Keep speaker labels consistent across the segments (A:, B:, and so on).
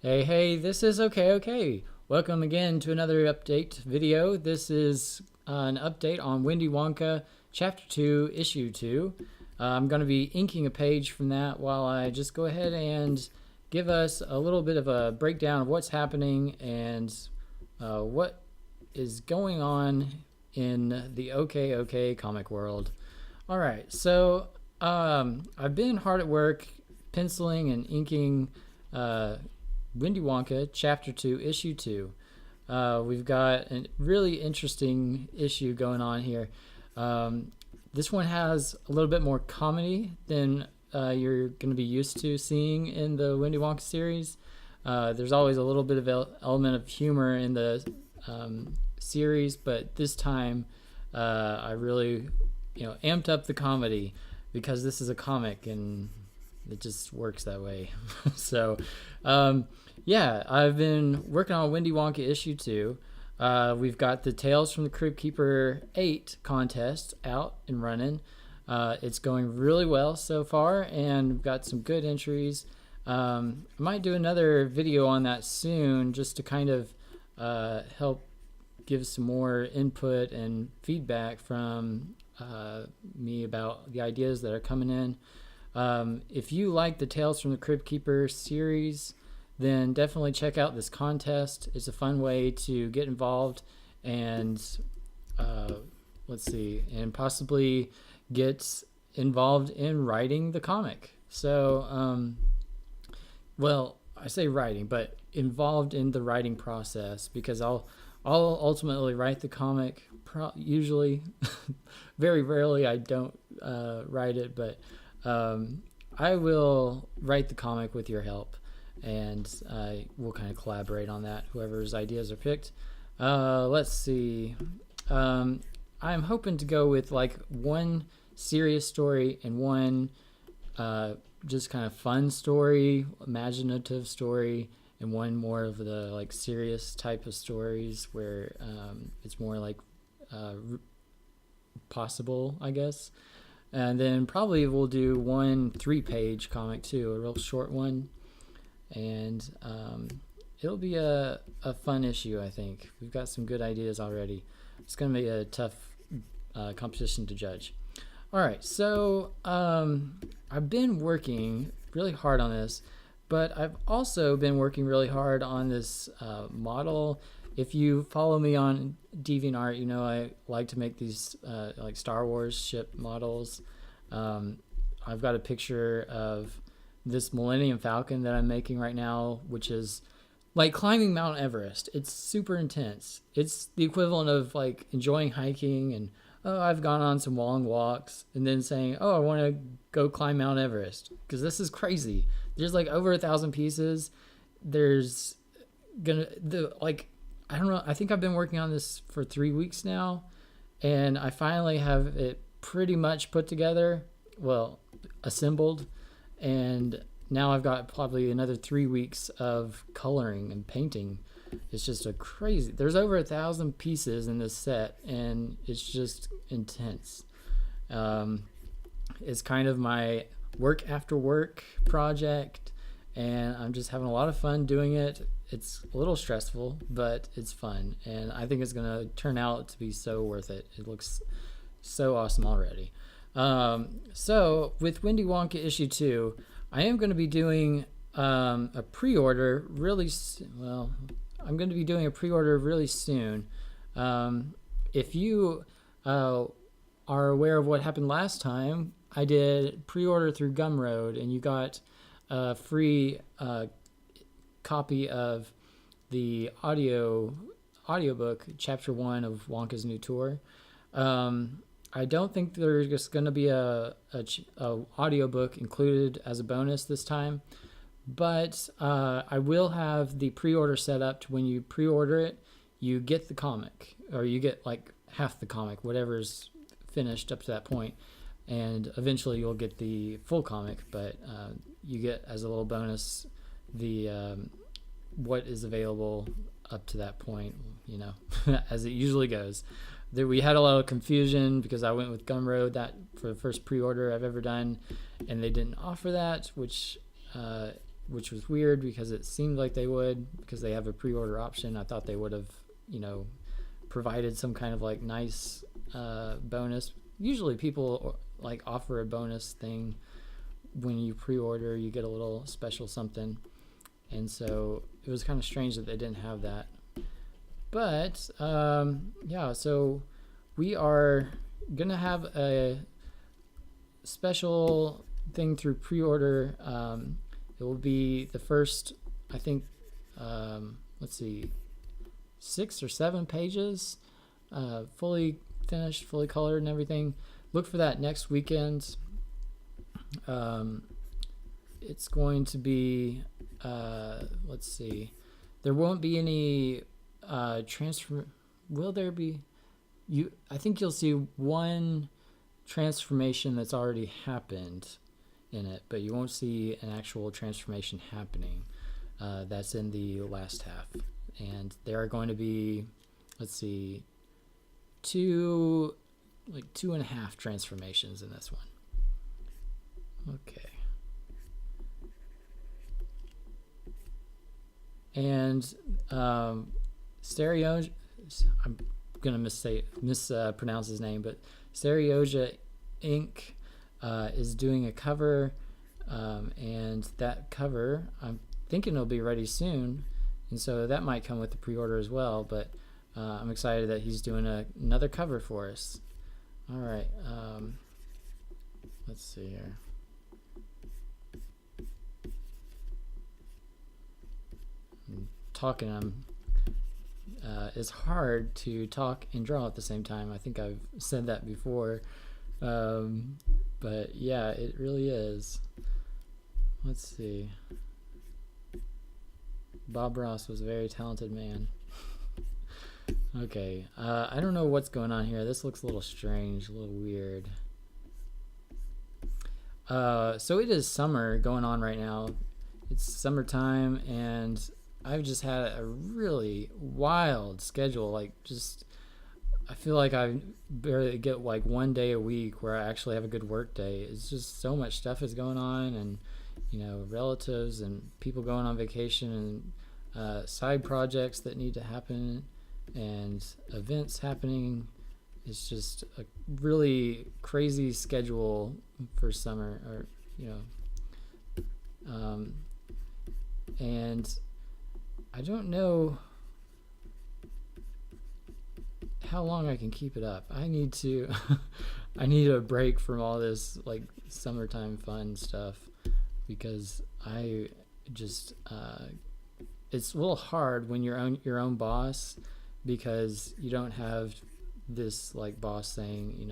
A: Hey, this is Okay. Welcome again to another update video. This is an update on Wendy Wonka Chapter 2, Issue 2. I'm going to be inking a page from that while I just go ahead and give us a little bit of a breakdown of what's happening and what is going on in the Okay comic world. Alright, so I've been hard at work penciling and inking Wendy Wonka Chapter 2, Issue 2. We've got a really interesting issue going on here. This one has a little bit more comedy than you're going to be used to seeing in the Wendy Wonka series. There's always a little bit of element of humor in the series, but this time I really amped up the comedy because this is a comic and it just works that way. So yeah, I've been working on Wendy Wonka issue 2. We've got the Tales from the Crypt Keeper 8 contest out and running. It's going really well so far, and we've got some good entries. I might do another video on that soon just to kind of help give some more input and feedback from me about the ideas that are coming in. If you like the Tales from the Crypt Keeper series, then definitely check out this contest. It's a fun way to get involved and and possibly get involved in writing the comic. So, well, I say writing, but involved in the writing process, because I'll ultimately write the comic. Usually, very rarely I don't write it, but I will write the comic with your help, and we'll kind of collaborate on that, whoever's ideas are picked. Let's see. I'm hoping to go with like one serious story and one just kind of fun story, imaginative story, and one more of the like serious type of stories where it's more like possible, I guess. And then probably we'll do one 3-page comic too, a real short one. And it'll be a fun issue, I think. We've got some good ideas already. It's going to be a tough competition to judge. All right, so I've been working really hard on this, but I've also been working really hard on this model. If you follow me on DeviantArt, you know I like to make these like Star Wars ship models. I've got a picture of this Millennium Falcon that I'm making right now, which is like climbing Mount Everest. It's super intense. It's the equivalent of like enjoying hiking and, oh, I've gone on some long walks, and then saying, oh, I want to go climb Mount Everest, because this is crazy. There's like over 1,000 pieces. There's I don't know. I think I've been working on this for 3 weeks now, and I finally have it pretty much put together, well, assembled, and now I've got probably another 3 weeks of coloring and painting. It's just there's over 1,000 pieces in this set, and it's just intense. It's kind of my work after work project, and I'm just having a lot of fun doing it. It's a little stressful, but it's fun, and I think it's going to turn out to be so worth it. It looks so awesome already. So with Wendy Wonka issue 2, I am going to be doing a pre-order really I'm going to be doing a pre-order really soon. If you are aware of what happened last time, I did pre-order through Gumroad, and you got a free copy of the audiobook Chapter 1 of Wonka's New Tour. I don't think there's just going to be a audiobook included as a bonus this time, but I will have the pre-order set up to when you pre-order it, you get the comic, or you get like half the comic, whatever's finished up to that point, and eventually you'll get the full comic, but you get as a little bonus the what is available up to that point, as it usually goes. We had a lot of confusion because I went with Gumroad for the first pre-order I've ever done, and they didn't offer that, which which was weird because it seemed like they would, because they have a pre-order option. I thought they would have, provided some kind of like nice bonus. Usually people like offer a bonus thing when you pre-order. You get a little special something, and so it was kind of strange that they didn't have that. But yeah, so we are gonna have a special thing through pre-order. It will be the first, I think, let's see, 6 or 7 pages, fully finished, fully colored and everything. Look for that next weekend. It's going to be, let's see, there won't be any transfer. Will there be? I think you'll see one transformation that's already happened in it, but you won't see an actual transformation happening. That's in the last half, and there are going to be, let's see, 2.5 transformations in this one. Okay. And Stereo, I'm gonna mispronounce his name, but Stereoja Inc. Is doing a cover, and that cover, I'm thinking it'll be ready soon, and so that might come with the pre-order as well. But I'm excited that he's doing another cover for us. All right, let's see here. It's hard to talk and draw at the same time. I think I've said that before, but yeah, it really is. Let's see. Bob Ross was a very talented man. Okay, I don't know what's going on here. This looks a little strange, a little weird. So it is summer going on right now. It's summertime, and I've just had a really wild schedule. Like, just, I feel like I barely get like one day a week where I actually have a good work day. It's just so much stuff is going on, and relatives and people going on vacation, and side projects that need to happen, and events happening. It's just a really crazy schedule for summer, or and I don't know how long I can keep it up. I need to I need a break from all this like summertime fun stuff, because I just it's a little hard when you're your own boss, because you don't have this like boss saying,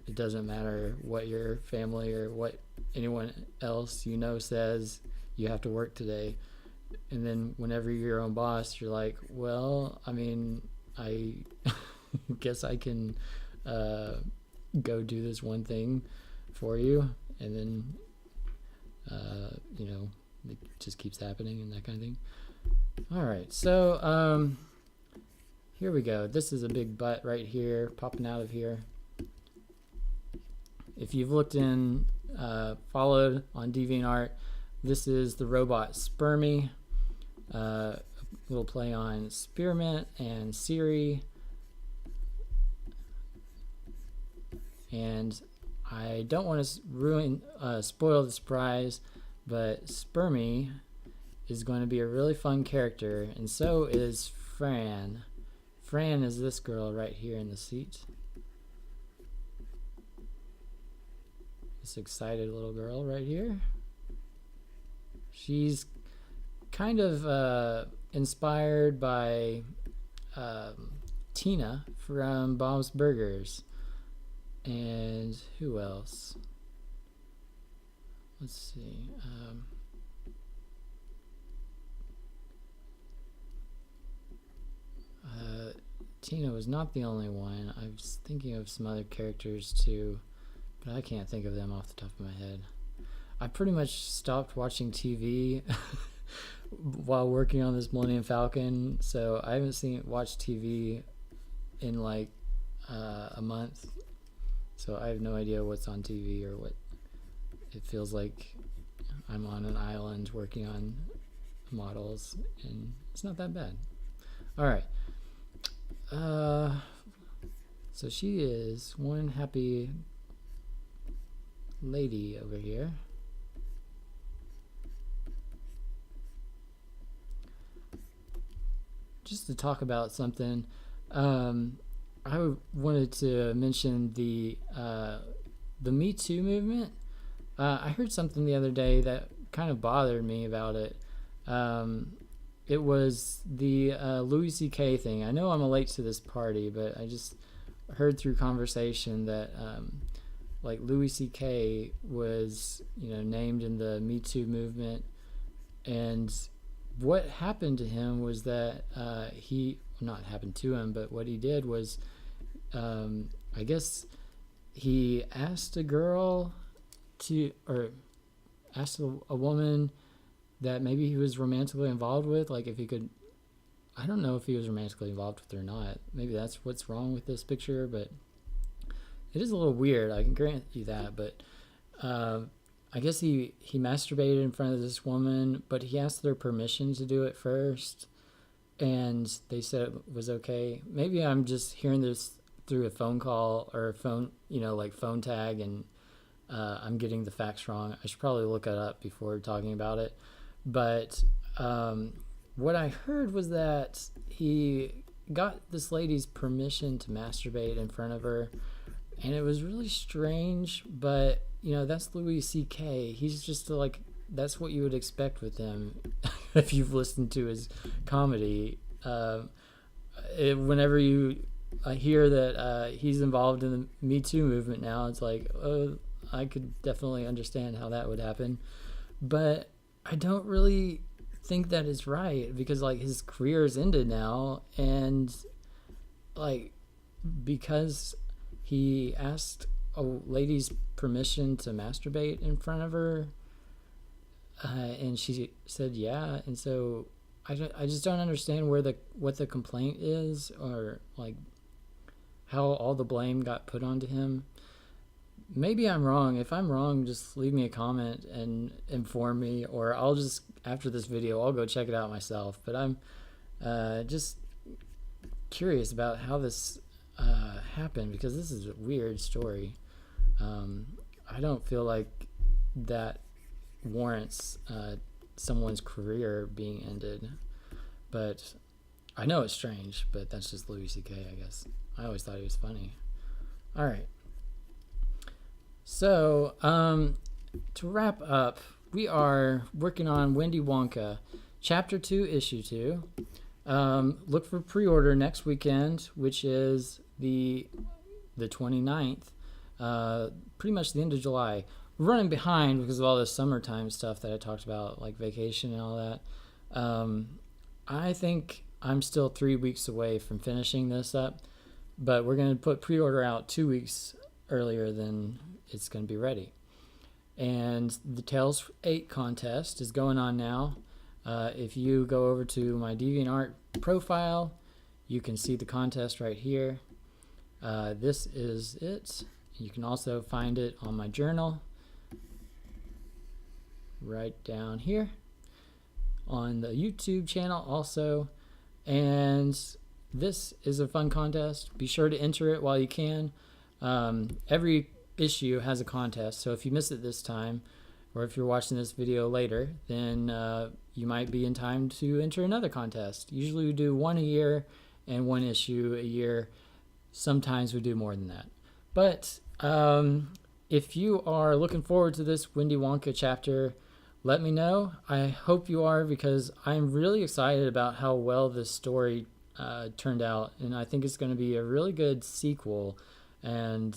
A: it doesn't matter what your family or what anyone else says, you have to work today. And then whenever you're your own boss, you're like, well, I mean, I guess I can go do this one thing for you, and then it just keeps happening and that kind of thing. All right, so here we go. This is a big butt right here, popping out of here. If you've looked in, followed on DeviantArt, this is the robot Spermy. A little play on Spearmint and Siri. And I don't want to spoil the surprise, but Spermy is going to be a really fun character, and so is Fran. Fran is this girl right here in the seat. This excited little girl right here. She's kind of inspired by Tina from Bob's Burgers. And who else? Let's see. Tina was not the only one. I was thinking of some other characters too, but I can't think of them off the top of my head. I pretty much stopped watching TV while working on this Millennium Falcon, so I haven't watched TV in like a month. So I have no idea what's on TV or what it feels like I'm on an island working on models, and it's not that bad. All right. So she is one happy lady over here. Just to talk about something, I wanted to mention the Me Too movement. I heard something the other day that kind of bothered me about it. It was the Louis C.K. thing. I know I'm late to this party, but I just heard through conversation that like Louis C.K. was, named in the Me Too movement, and what happened to him was that not happened to him, but what he did was, I guess he asked a girl or asked a woman that maybe he was romantically involved with, like if he could, I don't know if he was romantically involved with her or not. Maybe that's what's wrong with this picture, but it is a little weird, I can grant you that. But I guess he masturbated in front of this woman, but he asked their permission to do it first, and they said it was okay. Maybe I'm just hearing this through a phone call or a phone, like phone tag, and I'm getting the facts wrong. I should probably look it up before talking about it. But what I heard was that he got this lady's permission to masturbate in front of her, and it was really strange. But that's Louis C.K. He's just that's what you would expect with him if you've listened to his comedy. Whenever I hear that he's involved in the Me Too movement now, it's like, oh, I could definitely understand how that would happen. But I don't really think that is right, because his career is ended now, and because he asked a lady's permission to masturbate in front of her, and she said yeah, and so I just don't understand what the complaint is, or how all the blame got put onto him. Maybe I'm wrong. If I'm wrong, just leave me a comment and inform me, or I'll just, after this video, I'll go check it out myself. But I'm just curious about how this happened, because this is a weird story. I don't feel like that warrants someone's career being ended, but I know it's strange, but that's just Louis C.K., I guess. I always thought he was funny. All right. So, to wrap up, we are working on Wendy Wonka Chapter 2, Issue 2. Look for pre-order next weekend, which is the 29th, pretty much the end of July. We're running behind because of all the summertime stuff that I talked about, like vacation and all that. I think I'm still 3 weeks away from finishing this up, but we're going to put pre-order out 2 weeks earlier than it's going to be ready. And the Tales 8 contest is going on now. If you go over to my DeviantArt profile, you can see the contest right here. This is it. You can also find it on my journal right down here, on the YouTube channel also. And this is a fun contest. Be sure to enter it while you can. Every issue has a contest, so if you miss it this time, or if you're watching this video later, then you might be in time to enter another contest. Usually we do one a year and one issue a year. Sometimes we do more than that. But if you are looking forward to this Wendy Wonka chapter, let me know. I hope you are, because I'm really excited about how well this story turned out, and I think it's going to be a really good sequel, and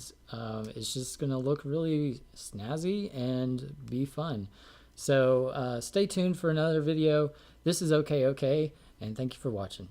A: it's just going to look really snazzy and be fun. So stay tuned for another video. This is Okay, and thank you for watching.